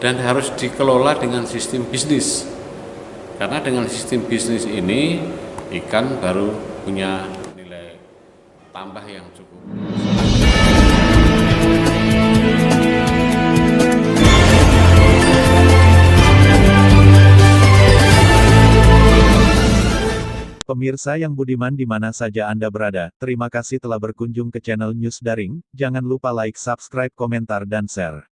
dan harus dikelola dengan sistem bisnis. Karena dengan sistem bisnis ini ikan baru punya nilai tambah yang cukup. Pemirsa yang budiman di mana saja Anda berada, terima kasih telah berkunjung ke channel News Daring, jangan lupa like, subscribe, komentar, dan share.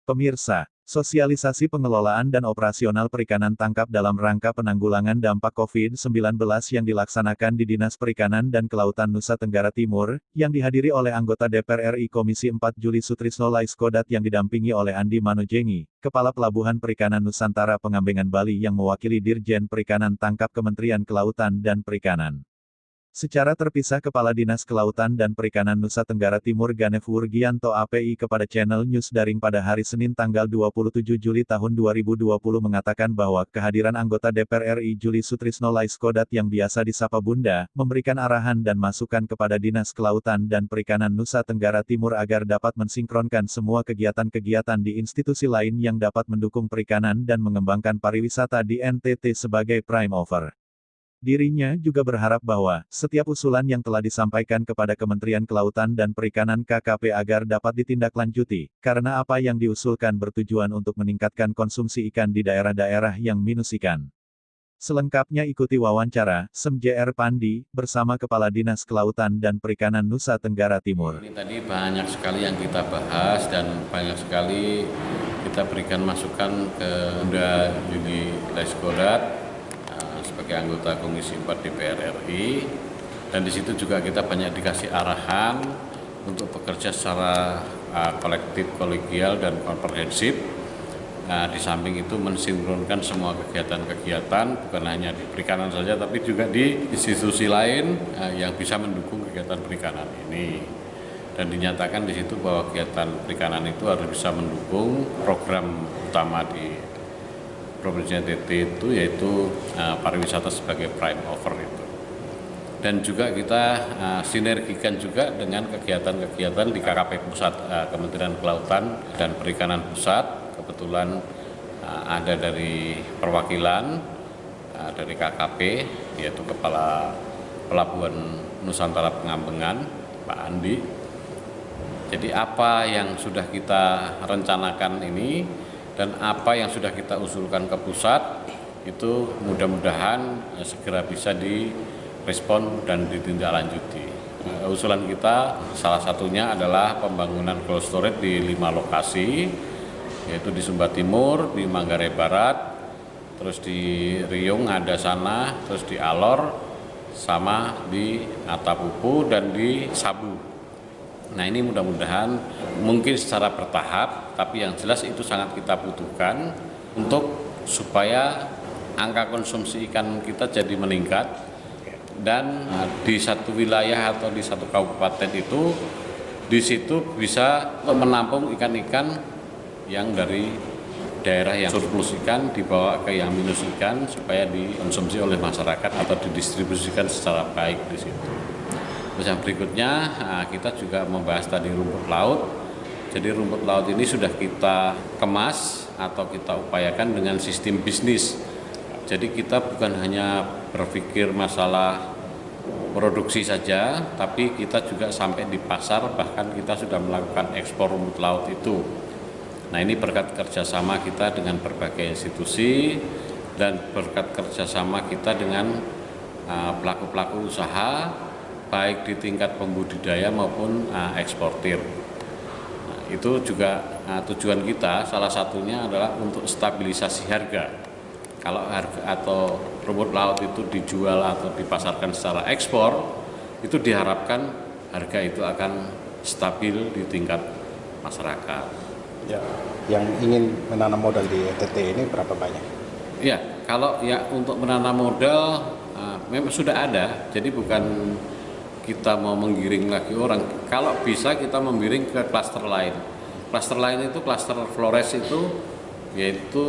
Pemirsa, sosialisasi pengelolaan dan operasional perikanan tangkap dalam rangka penanggulangan dampak COVID-19 yang dilaksanakan di Dinas Perikanan dan Kelautan Nusa Tenggara Timur, yang dihadiri oleh anggota DPR RI Komisi 4 Juli Sutrisno Laiskodat yang didampingi oleh Andi Manojengi, Kepala Pelabuhan Perikanan Nusantara Pengambengan Bali yang mewakili Dirjen Perikanan Tangkap Kementerian Kelautan dan Perikanan. Secara terpisah Kepala Dinas Kelautan dan Perikanan Nusa Tenggara Timur Ganef Wurgianto API kepada channel News Daring pada hari Senin tanggal 27 Juli tahun 2020 mengatakan bahwa kehadiran anggota DPR RI Juli Sutrisno Laiskodat yang biasa disapa Bunda, memberikan arahan dan masukan kepada Dinas Kelautan dan Perikanan Nusa Tenggara Timur agar dapat mensinkronkan semua kegiatan-kegiatan di institusi lain yang dapat mendukung perikanan dan mengembangkan pariwisata di NTT sebagai prime mover. Dirinya juga berharap bahwa, setiap usulan yang telah disampaikan kepada Kementerian Kelautan dan Perikanan KKP agar dapat ditindaklanjuti, karena apa yang diusulkan bertujuan untuk meningkatkan konsumsi ikan di daerah-daerah yang minus ikan. Selengkapnya ikuti wawancara, Sem.Jr. Pandi, bersama Kepala Dinas Kelautan dan Perikanan Nusa Tenggara Timur. Ini tadi banyak sekali yang kita bahas dan banyak sekali kita berikan masukan ke Bunda Juli Laiskodat, sebagai anggota Komisi 4 DPR RI, dan di situ juga kita banyak dikasih arahan untuk bekerja secara kolektif, kolegial, dan komprehensif. Di samping itu mensinkronkan semua kegiatan-kegiatan, bukan hanya di perikanan saja, tapi juga di institusi lain yang bisa mendukung kegiatan perikanan ini. Dan dinyatakan di situ bahwa kegiatan perikanan itu harus bisa mendukung program utama di Provinsi NTT itu, yaitu pariwisata sebagai prime mover itu. Dan juga kita sinergikan juga dengan kegiatan-kegiatan di KKP Pusat, Kementerian Kelautan dan Perikanan Pusat. Kebetulan ada dari perwakilan dari KKP, yaitu Kepala Pelabuhan Nusantara Pengambengan, Pak Andi. Jadi apa yang sudah kita rencanakan ini dan apa yang sudah kita usulkan ke pusat itu mudah-mudahan segera bisa direspon dan ditindaklanjuti. Usulan kita salah satunya adalah pembangunan cold storage di 5 lokasi, yaitu di Sumba Timur, di Manggarai Barat, terus di Riung ada sana, terus di Alor, sama di Atapupu dan di Sabu. Nah, ini mudah-mudahan mungkin secara bertahap, tapi yang jelas itu sangat kita butuhkan untuk supaya angka konsumsi ikan kita jadi meningkat, dan di satu wilayah atau di satu kabupaten itu di situ bisa menampung ikan-ikan yang dari daerah yang surplus ikan dibawa ke yang minus ikan supaya dikonsumsi oleh masyarakat atau didistribusikan secara baik di situ. Terus yang berikutnya kita juga membahas tadi rumput laut. Jadi rumput laut ini sudah kita kemas atau kita upayakan dengan sistem bisnis. Jadi kita bukan hanya berpikir masalah produksi saja, tapi kita juga sampai di pasar, bahkan kita sudah melakukan ekspor rumput laut itu. Nah, ini berkat kerjasama kita dengan berbagai institusi dan berkat kerjasama kita dengan pelaku-pelaku usaha, baik di tingkat pembudidaya maupun eksportir. Nah, itu juga tujuan kita salah satunya adalah untuk stabilisasi harga. Kalau harga atau rumput laut itu dijual atau dipasarkan secara ekspor, itu diharapkan harga itu akan stabil di tingkat masyarakat. Ya, yang ingin menanam modal di NTT ini berapa banyak? Ya, kalau ya untuk menanam modal memang sudah ada, jadi bukan kita mau menggiring lagi orang. Kalau bisa kita menggiring ke klaster lain. Klaster lain itu klaster Flores itu, yaitu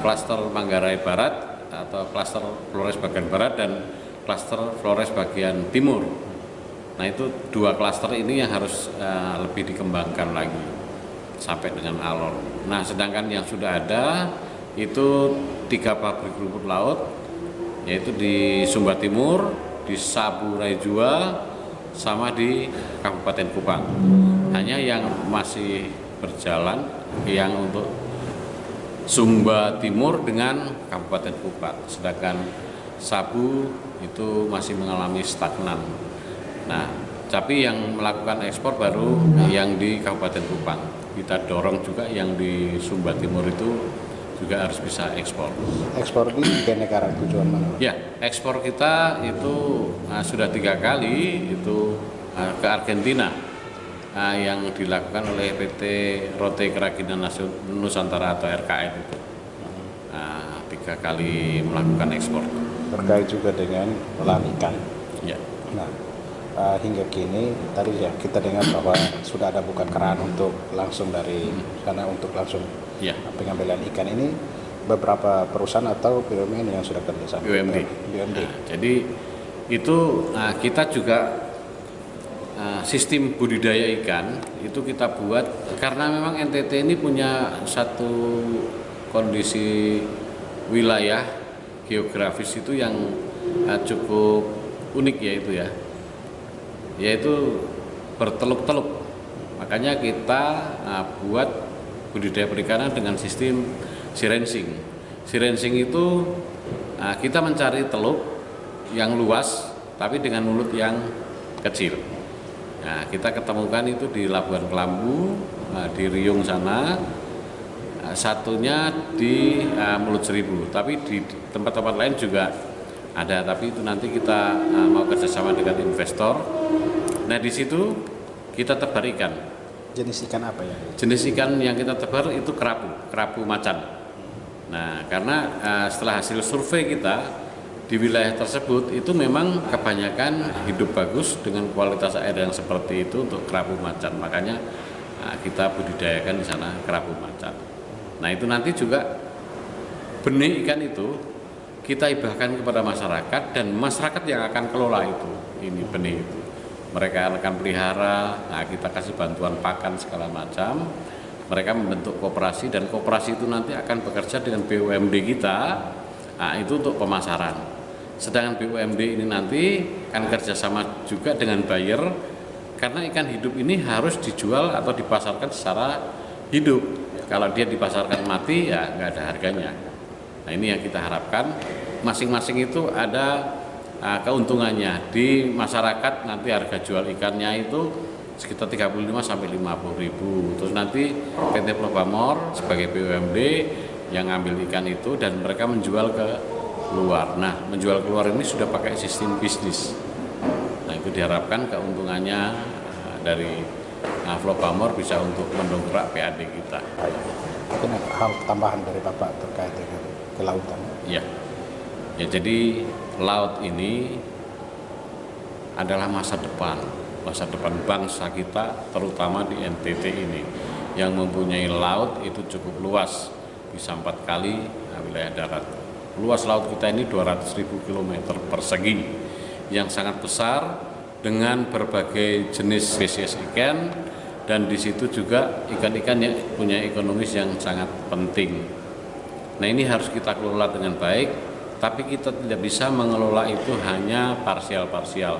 klaster Manggarai Barat atau klaster Flores bagian barat dan klaster Flores bagian timur. Nah, itu dua klaster ini yang harus lebih dikembangkan lagi sampai dengan Alor. Nah, sedangkan yang sudah ada itu 3 pabrik rumput laut, yaitu di Sumba Timur, di Saburai Jua, sama di Kabupaten Kupang. Hanya yang masih berjalan yang untuk Sumba Timur dengan Kabupaten Kupang, sedangkan Sabu itu masih mengalami stagnan. Nah, tapi yang melakukan ekspor baru yang di Kabupaten Kupang. Kita dorong juga yang di Sumba Timur itu juga harus bisa ekspor. Ekspor ini ke negara tujuan mana? Ya, ekspor kita itu sudah 3 kali itu ke Argentina yang dilakukan oleh PT Rote Kerajinan Nusantara atau RKN itu. 3 kali melakukan ekspor. Terkait juga dengan olahan ikan. Ya. Nah, hingga kini tadi ya kita dengar bahwa sudah ada buka keran untuk langsung dari sana untuk langsung Ya. pengambilan ikan ini, beberapa perusahaan atau BUMN yang sudah kerjasama. BUMD. BUMD. Nah, jadi itu kita juga sistem budidaya ikan itu kita buat karena memang NTT ini punya satu kondisi wilayah geografis itu yang cukup unik yaitu berteluk-teluk. Makanya kita buat budidaya perikanan dengan sistem sirencing. Sirencing itu kita mencari teluk yang luas tapi dengan mulut yang kecil. Nah, kita ketemukan itu di Labuan Kelambu, di Riung sana, satunya di Mulut Seribu. Tapi di tempat-tempat lain juga ada. Tapi itu nanti kita mau kerjasama dengan investor. Nah, di situ kita tebar ikan. Jenis ikan apa ya? Jenis ikan yang kita tebar itu kerapu macan. Nah, karena setelah hasil survei kita di wilayah tersebut itu memang kebanyakan hidup bagus dengan kualitas air yang seperti itu untuk kerapu macan. Makanya kita budidayakan di sana kerapu macan. Nah, itu nanti juga benih ikan itu kita hibahkan kepada masyarakat dan masyarakat yang akan kelola ini benih itu. Mereka akan pelihara, kita kasih bantuan pakan segala macam. Mereka membentuk koperasi dan koperasi itu nanti akan bekerja dengan BUMD kita, itu untuk pemasaran. Sedangkan BUMD ini nanti akan kerjasama juga dengan buyer karena ikan hidup ini harus dijual atau dipasarkan secara hidup. Kalau dia dipasarkan mati ya nggak ada harganya. Nah, ini yang kita harapkan masing-masing itu ada keuntungannya. Di masyarakat nanti harga jual ikannya itu sekitar 35 sampai 50 ribu. Terus nanti PT Flopamor sebagai BUMD yang ngambil ikan itu dan mereka menjual ke luar. Nah, menjual keluar ini sudah pakai sistem bisnis. Nah, itu diharapkan keuntungannya dari Flopamor bisa untuk mendongkrak PAD kita. Mungkin hal tambahan dari Bapak terkait dengan kelautan. Ya, jadi laut ini adalah masa depan bangsa kita, terutama di NTT ini yang mempunyai laut itu cukup luas, bisa 4 kali wilayah darat. Luas laut kita ini 200.000 km persegi yang sangat besar dengan berbagai jenis spesies ikan dan di situ juga ikan-ikan yang punya ekonomis yang sangat penting. Nah, ini harus kita kelola dengan baik, tapi kita tidak bisa mengelola itu hanya parsial-parsial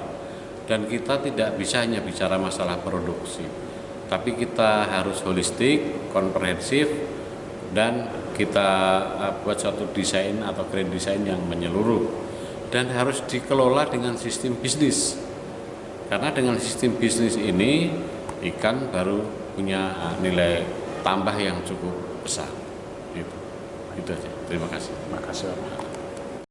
dan kita tidak bisa hanya bicara masalah produksi, tapi kita harus holistik, komprehensif dan kita buat suatu desain atau grand design yang menyeluruh dan harus dikelola dengan sistem bisnis karena dengan sistem bisnis ini ikan baru punya nilai tambah yang cukup besar. Itu aja. Terima kasih. Terima kasih Bapak.